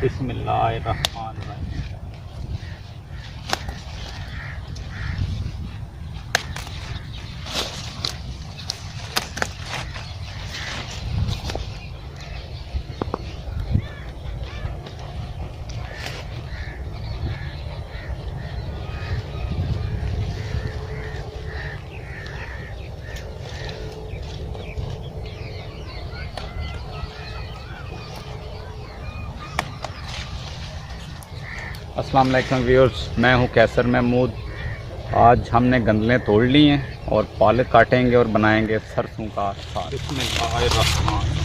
बिस्मिल्लाहिर्रहमानिर्रहीम। अस्सलाम वालेकुम व्यूअर्स, मैं हूं कैसर महमूद। आज हमने गंदलें तोड़ ली हैं और पालक काटेंगे और बनाएंगे सरसों का साग। बिस्मिल्लाहिर्रहमान।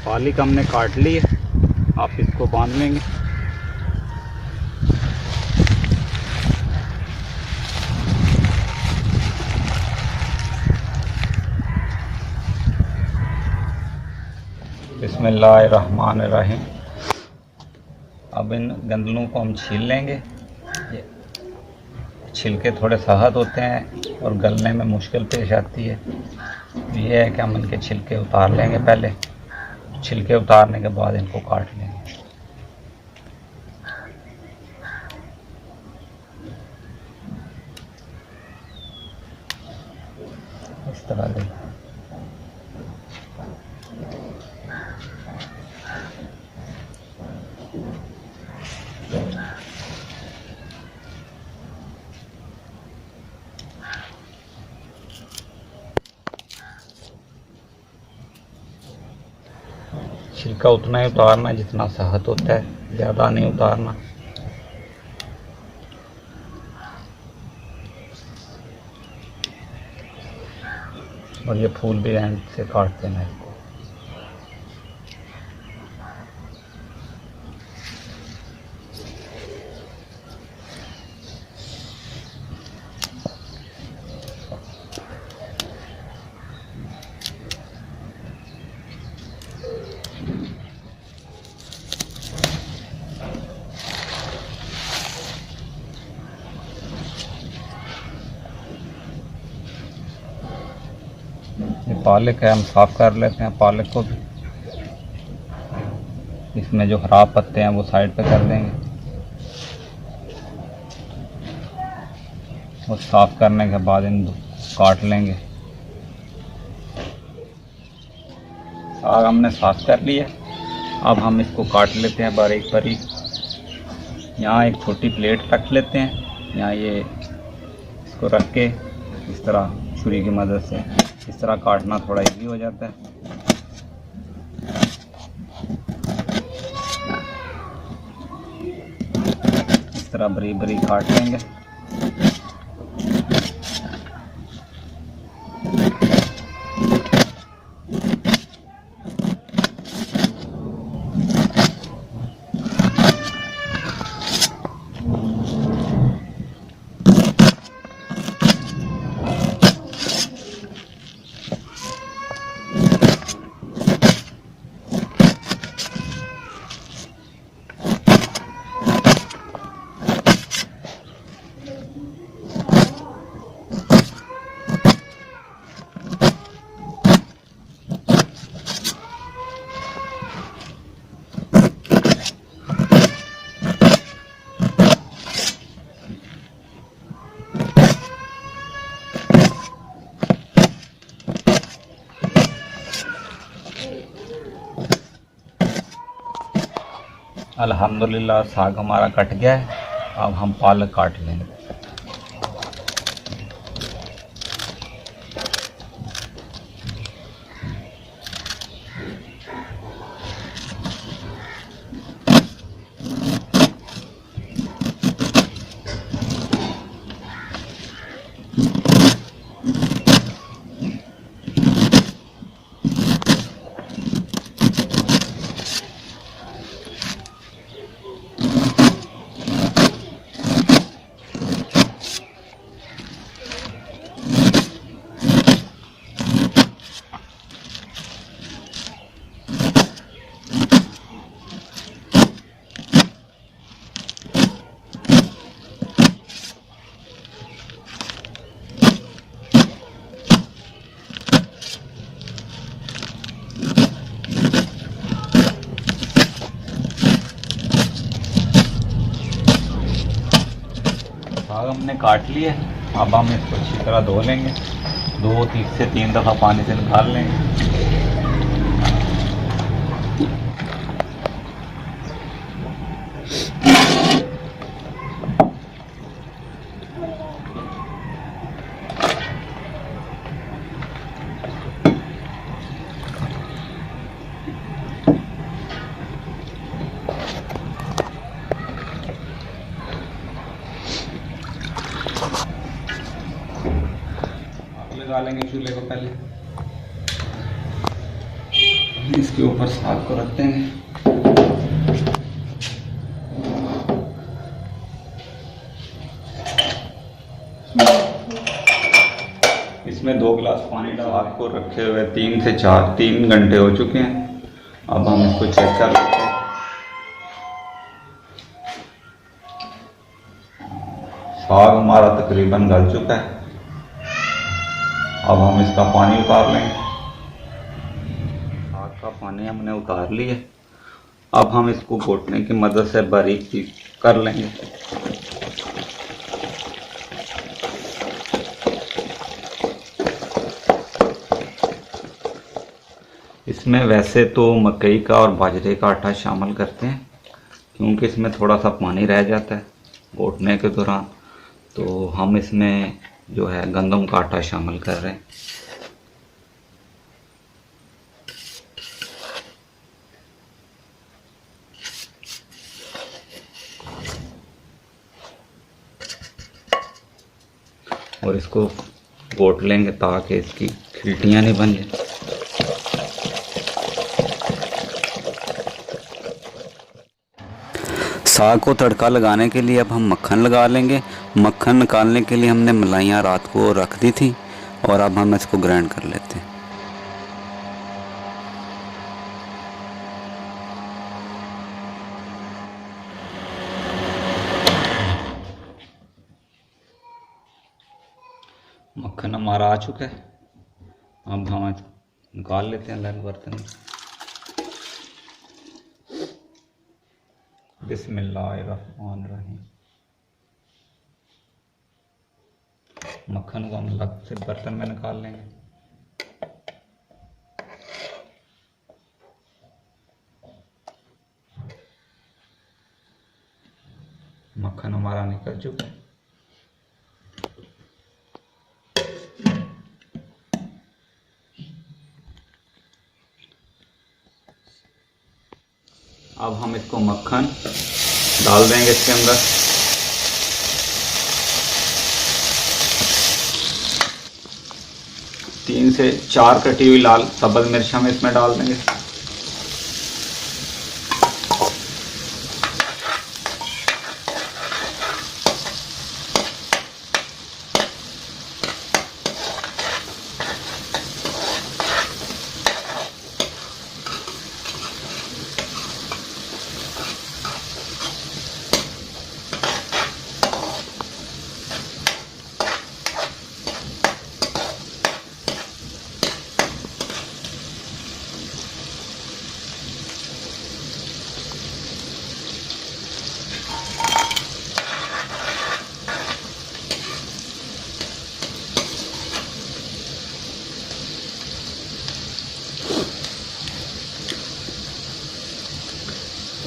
पालक हमने काट ली है, आप इसको बांध लेंगे। बिस्मिल्लाहिर्रहमानिर्रहीम। अब इन गंदलों को हम छील लेंगे। ये छिलके थोड़े सख्त होते हैं और गलने में मुश्किल पेश आती है। ये है कि हम इनके छिलके उतार लेंगे पहले। छिलके उतारने के बाद इनको काट लेंगे। इस तरह से छिलका उतना ही उतारना जितना सख्त होता है, ज़्यादा नहीं उतारना। और ये फूल भी एंड से काट देना इसको। ये पालक है, हम साफ़ कर लेते हैं पालक को भी। इसमें जो ख़राब पत्ते हैं वो साइड पे कर देंगे। और साफ़ करने के बाद इन काट लेंगे। साग हमने साफ़ कर लिया, अब हम इसको काट लेते हैं बारीक बारीक। यहाँ एक छोटी प्लेट रख लेते हैं, यहाँ ये इसको रख के इस तरह छुरी की मदद से इस तरह काटना थोड़ा इजी हो जाता है। इस तरह बारीक बारीक काट लेंगे। अल्हम्दुलिल्लाह साग हमारा कट गया है। अब हम पालक काट लेंगे। साग हमने काट लिया, अब हम इसको अच्छी तरह धो लेंगे, 2 से 3 दफ़ा पानी से निकाल लेंगे। लगा लेंगे चूल्हे को पहले, इसके ऊपर साग को रख देंगे। इसमें 2 गिलास पानी डाल, साग को रखे हुए 3 घंटे हो चुके हैं। अब हम इसको चेक कर लेते हैं। साग हमारा तकरीबन गल चुका है। अब हम इसका पानी उतार लेंगे। साग का पानी हमने उतार लिया। अब हम इसको घोटने की मदद से बारीक कर लेंगे। इसमें वैसे तो मकई का और बाजरे का आटा शामिल करते हैं, क्योंकि इसमें थोड़ा सा पानी रह जाता है घोटने के दौरान, तो हम इसमें जो है गंदम का आटा शामिल कर रहे हैं। और इसको घोट लेंगे ताकि इसकी खिल्टियाँ नहीं बन जाए। साग को तड़का लगाने के लिए अब हम मक्खन लगा लेंगे। मक्खन निकालने के लिए हमने मलाइयाँ रात को रख दी थी और अब हम इसको ग्राइंड कर लेते हैं। मक्खन हमारा आ चुका है, अब हम निकाल लेते हैं अलग बर्तन में। बिस्मिल्लाहिर्रहमानिर्रहीम। मक्खन को हम अलग से बर्तन में निकाल लेंगे। मक्खन हमारा निकल चुका है। अब हम इसको मक्खन डाल देंगे इसके अंदर। तीन से 4 कटी हुई लाल सब्ज़ मिर्च हम इसमें डाल देंगे।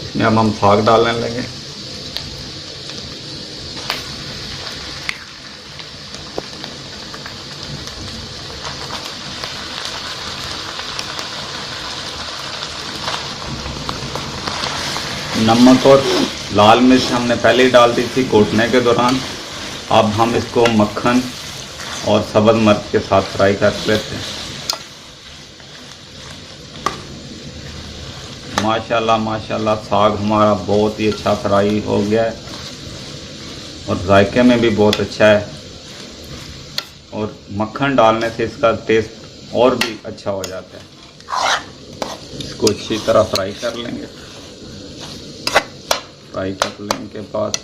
इसमें अब हम साग डालने लगे। नमक और लाल मिर्च हमने पहले ही डाल दी थी कूटने के दौरान। अब हम इसको मक्खन और सब्ज़ मिर्च के साथ फ्राई कर लेते हैं। माशाल्लाह माशाल्लाह साग हमारा बहुत ही अच्छा फ्राई हो गया है और जायके में भी बहुत अच्छा है, और मक्खन डालने से इसका टेस्ट और भी अच्छा हो जाता है। इसको अच्छी तरह फ्राई कर लेंगे। फ्राई कर लेने के बाद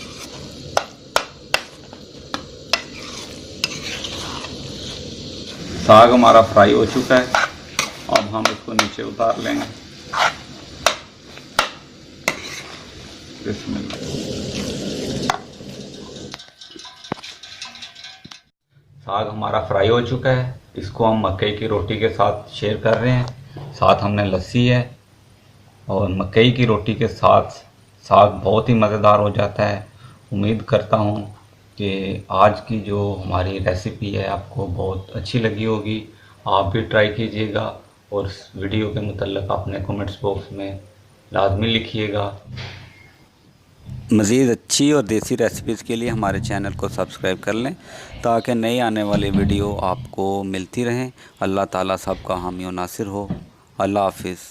साग हमारा फ्राई हो चुका है। अब हम इसको नीचे उतार लेंगे। बिस्मिल्लाह। साग हमारा फ्राई हो चुका है, इसको हम मकई की रोटी के साथ शेयर कर रहे हैं। साथ हमने लस्सी है और मकई की रोटी के साथ साग बहुत ही मज़ेदार हो जाता है। उम्मीद करता हूँ कि आज की जो हमारी रेसिपी है आपको बहुत अच्छी लगी होगी। आप भी ट्राई कीजिएगा और इस वीडियो के मुतल्लिक़ अपने कमेंट्स बॉक्स में लाजमी लिखिएगा। मज़ीद अच्छी और देसी रेसिपीज़ के लिए हमारे चैनल को सब्सक्राइब कर लें ताकि नई आने वाली वीडियो आपको मिलती रहें। अल्लाह ताला सबका हामी और नासिर हो। अल्लाह हाफिज़।